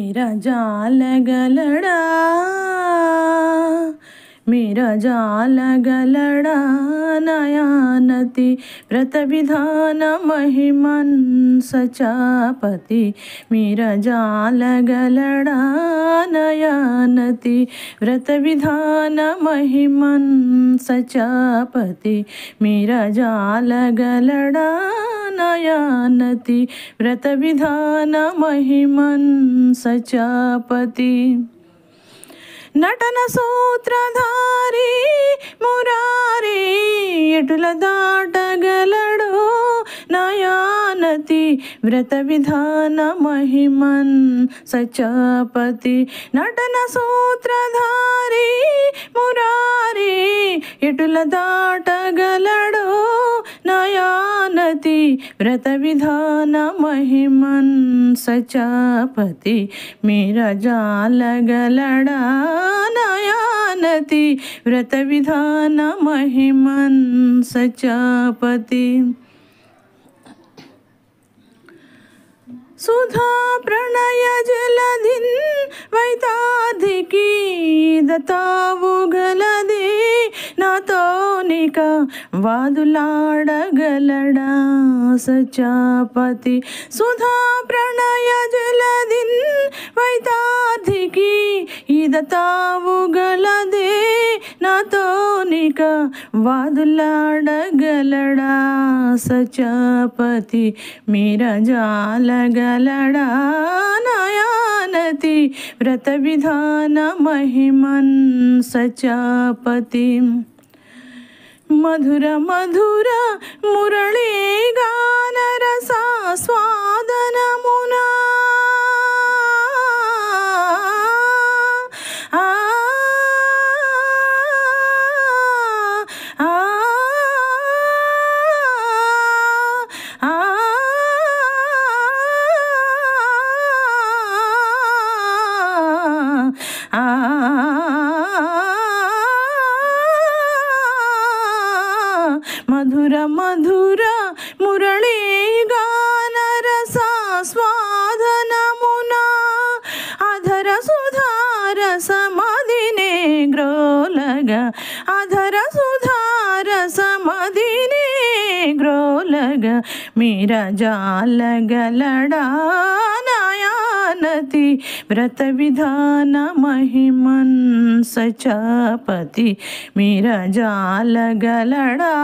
मेरा जाल गलड़ा, मेरा जाल गलड़ा नयानति व्रत विधान महिमन सचापति। मेरा जाल गलड़ा नयानति व्रत विधान महिमन सचापति। मेरा जाल गलड़ा नयानति व्रत विधान महिमन सचापति। नटन सूत्रधारी मुरारी ఎటుల దాటగలడో నయానతి వ్రత విధాన మహిమన్ సచాపతి। నటన సూత్రధారి మురారి ఎటుల దాటగలడో నయానతి వ్రత విధాన మహిమన్ సచాపతి। मेरा जाल गलड़ा नयानति व्रत विधान महिमन सचापति। सुधा प्रणय जलधिन वैताधिकी दतावुगलदे नातोनिका वादुलाडगलड़ा सचापति। सुधा प्रणय जलधिन वैताधिकी दतावुगलदे नातोनिका वादुलाडगलड़ा सचापति। मेरा जाल गलड़ा नयानति व्रत विधान महिमन सचापति। मधुर मधुर मुरली गान रसा स्वादनमुना मधुर मधुर मुरली गान रसा स्वादनमुना अधर सुधार समदिने ग्रोलगा। अधर सुधार समदिने ग्रोलगा। मेरा जाल गलड़ा नयानति व्रत विधान महिमन सचापति। मेरा जाल गलड़ा